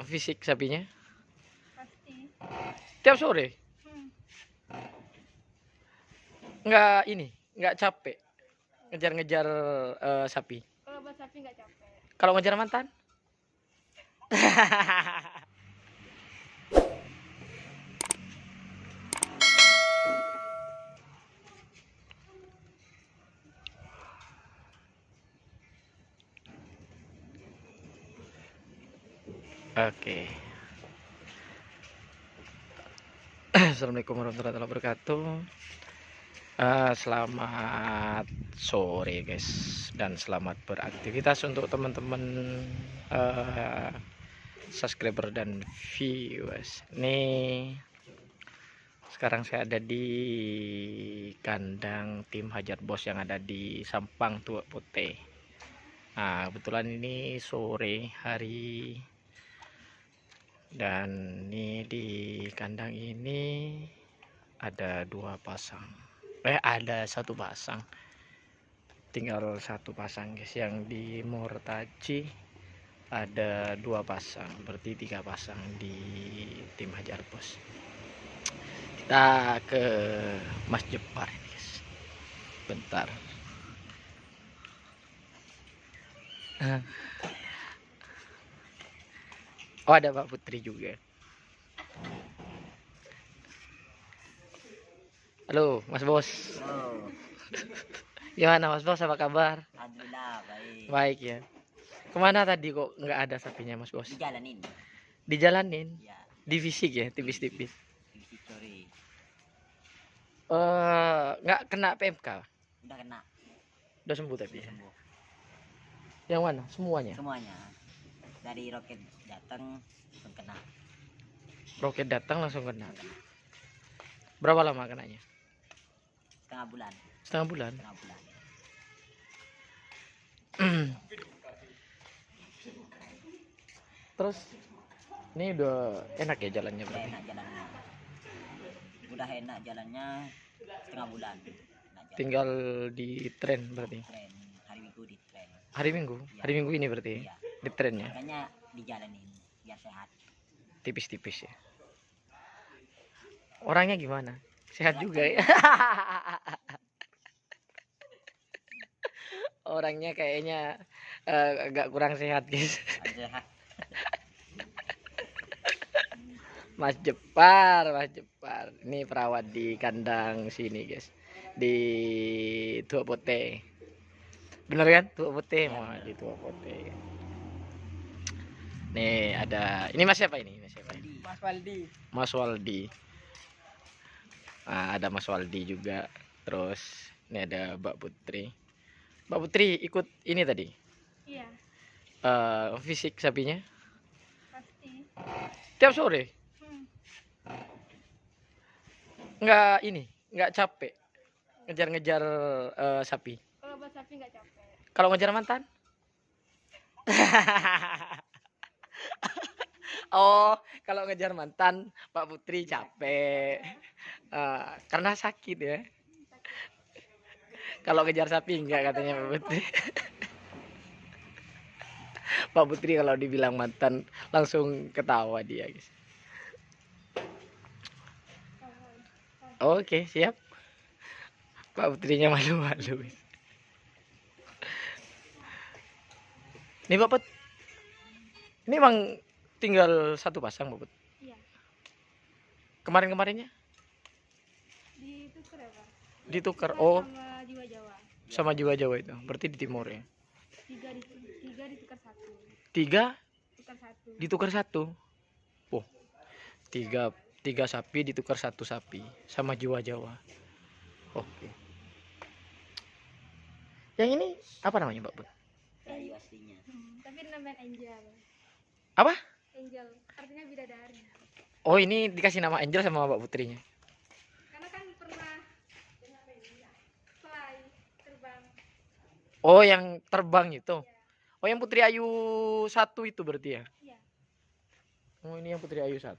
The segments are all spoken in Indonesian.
Fisik sapinya Pasti. tiap sore. Hmm. Nggak capek ngejar-ngejar sapi. Kalau buat sapi nggak capek. Kalau ngejar mantan? Oke. Assalamualaikum warahmatullahi wabarakatuh. Selamat sore guys, dan selamat beraktivitas untuk teman-teman subscriber dan viewers. Nih sekarang saya ada di kandang tim Hajar Bos yang ada di Sampang Tua Putih. Nah kebetulan ini sore hari, dan ini di kandang ini ada ada satu pasang, tinggal satu pasang guys. Yang di Mortaji ada 2 pasang, berarti 3 pasang di tim Hajar Bos. Kita ke Mas Jepar guys, bentar. Oh ada Pak Putri juga. Halo Mas Bos. Oh, Gimana Mas Bos, apa kabar? alhamdulillah baik. Baik ya. Kemana tadi kok nggak ada sapinya Mas Bos? Dijalanin. Dijalanin? Ya, Di fisik ya, tipis-tipis. di curi. Nggak kena PMK? Udah kena, Udah sembuh tapi udah ya? sembuh. Yang mana? Semuanya? Semuanya. Dari roket datang pun kena. Roket datang langsung kena. Berapa lama kenanya? Setengah bulan, Setengah bulan? setengah bulan. Terus ini udah enak ya jalannya Udah berarti? enak jalannya. Udah enak jalannya setengah bulan. Enak jalan. Tinggal di tren berarti? Tren hari Minggu di tren. Hari Minggu? Ya. Hari Minggu ini berarti? Iya. Di trennya? Makanya dijalanin biar sehat. Tipis-tipis ya? Orangnya gimana? Sehat juga ya? Orangnya kayaknya agak kurang sehat guys. Sehat. Mas Jepar. Ini perawat di kandang sini guys, di Tua Pote. Bener kan? Tua Pote, mau di Tua Pote. Nih ada, ini Mas siapa ini? Mas siapa ini? Mas Waldi. Mas Waldi. Nah, ada Mas Waldi juga. Terus ini ada Mbak Putri. Mbak Putri ikut ini tadi, Iya. fisik sapinya Pasti. tiap sore. Hmm. Nggak capek ngejar-ngejar sapi. Kalau buat sapi nggak capek. Kalau ngejar mantan? Oh, kalau ngejar mantan Pak Putri capek. Karena sakit ya. Kalau ngejar sapi enggak katanya Pak Putri. Pak Putri kalau dibilang mantan langsung ketawa dia guys. Oke siap. Pak Putrinya malu-malu. Nih Pak Put, ini emang tinggal satu pasang Pak Put? Iya. Kemarin-kemarinnya Ditukar ya Pak? ditukar. Tukar Oh, sama jiwa Jawa. sama jiwa Jawa itu. Berarti di timur ya. Tiga ditukar satu. 3 Tukar satu. ditukar 1. Oh, 3 sapi ditukar 1 sapi sama jiwa Jawa. Oke. Yang ini apa namanya Mbak Put? Kayu aslinya. Tapi namanya Angel. Apa? Angel artinya bidadari. Oh, ini dikasih nama Angel sama Mbak Putrinya. Karena kan pernah fly terbang. Oh, yang terbang itu. Oh, yang Putri Ayu 1 itu berarti ya? Iya. Oh, ini yang Putri Ayu 1.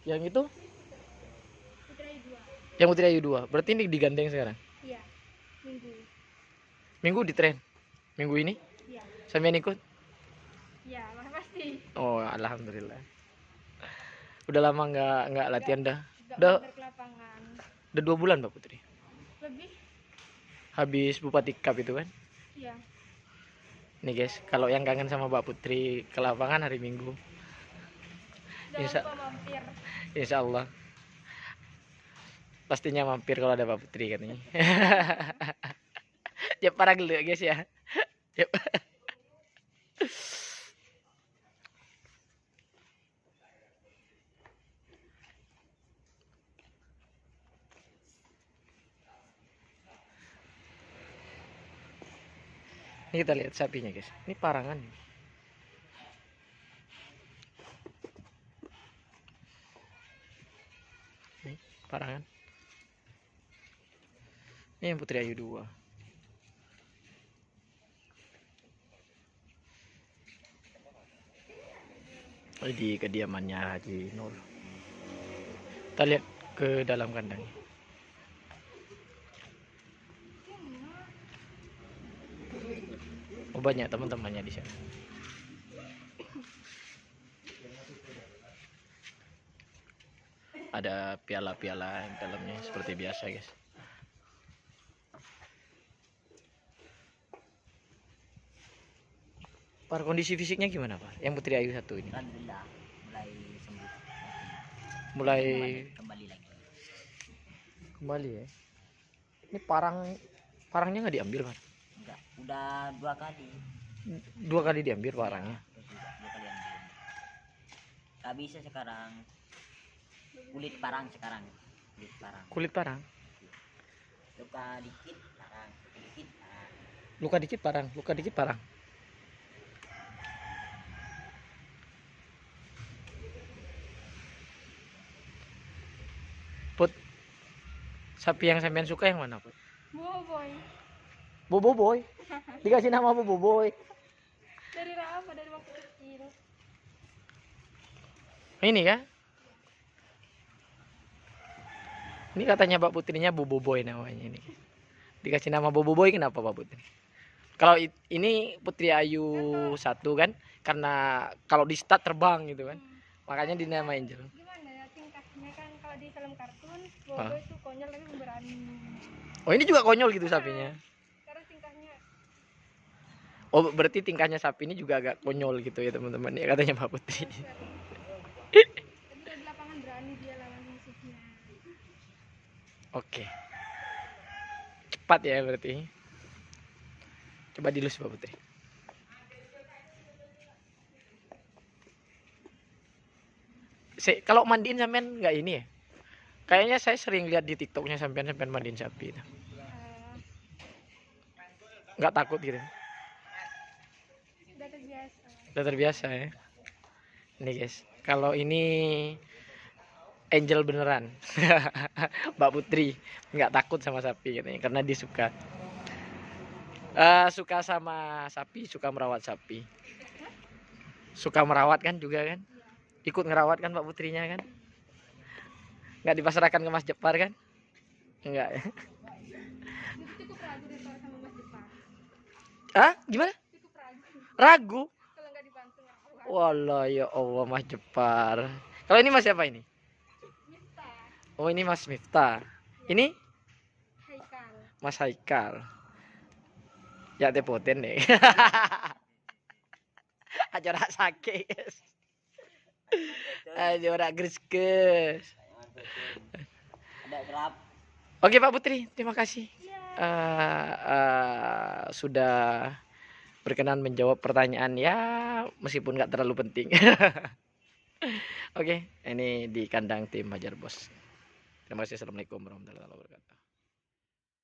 Yang itu? Putri 2. Yang Putri Ayu 2. Berarti ini digandeng sekarang. Iya. Minggu. Minggu di tren. Minggu ini? Iya. Sampean ikut? Iya. Pas pasti. Oh, alhamdulillah. Udah lama nggak latihan dah. Nggak Udah bener ke lapangan. udah 2 bulan Mbak Putri. Lebih, Habis Bupati Cup itu kan. ya. Nih guys, kalau yang kangen sama Mbak Putri ke lapangan hari Minggu. Jangan Insya, lupa mampir. insya Allah. Pastinya mampir kalau ada Mbak Putri katanya. Ya parah dulu ya guys ya. Yuk. Ini kita lihat sapinya guys. Ini parangan. Nih, parangan. Ini yang Putri Ayu 2. Di kediamannya Haji Nur. Kita lihat ke dalam kandang. Oh, banyak teman-temannya di sana. Ada piala-piala di dalamnya seperti biasa guys. Par, kondisi fisiknya gimana Pak? Yang Putri Ayu 1 ini? Alhamdulillah mulai sembuh. Mulai Kembali lagi. kembali ya. Ini parangnya nggak diambil Pak? Enggak, udah 2 kali. 2 kali diambil parangnya. Dua kali ambil. Tak bisa sekarang. Kulit parang sekarang. Kulit parang. Kulit parang. Luka dikit parang. Dikit parang. Luka dikit parang. Luka dikit parang. Put, sapi yang sampean suka yang mana Put? Boboy. Boboiboy. Dikasih nama Boboiboy. Dari Rafa, dari waktu kecil. Ini kan? Ini katanya Mbak Putrinya Boboiboy namanya ini. Dikasih nama Boboiboy kenapa Pak Putri? Kalau ini Putri Ayu 1 kan, karena kalau di start terbang gitu kan. Makanya dinamain Angel. Gimana ya tingkahnya kan kalau di film kartun, Ah. Boboy itu konyol tapi pemberani. Oh, ini juga konyol gitu sapinya. Karena tingkahnya Oh, berarti tingkahnya sapi ini juga agak konyol gitu ya teman-teman ya katanya Mbak Putri. tapi kalau di lapangan berani dia lawan musuhnya. Oke. Cepat ya berarti. Coba dilus Mbak Putri. Kalau mandiin sampean nggak ini ya? Kayaknya saya sering lihat di TikToknya sampean mandiin sapi itu. Eh, Nggak takut gitu. udah terbiasa. Udah terbiasa ya. Ini guys, kalau ini Angel beneran. Mbak Putri nggak takut sama sapi katanya karena dia suka. Suka sama sapi, suka merawat sapi. Suka merawat kan juga kan? Ikut ngerawat kan Mbak Putrinya kan? Nggak dipasrahkan ke Mas Jepar kan? Enggak ya? Itu cukup ragu deh kalau sama Mas Jepang. Ah, gimana? Cukup ragu Ragu? kalau nggak dibantu ngerawat. Walah ya Allah Mas Jepar. Kalau ini Mas siapa ini? Miftah, Oh, ini Mas Miftah. Ini Haikal. Mas Haikal. Ya tepoten deh. Acara sakit. Acara gresges. Ada berapa? Oke Pak Putri, terima kasih. Iya. Sudah berkenan menjawab pertanyaan ya meskipun nggak terlalu penting. Oke, ini di kandang tim Hajar Bos. Terima kasih. Assalamualaikum warahmatullahi wabarakatuh.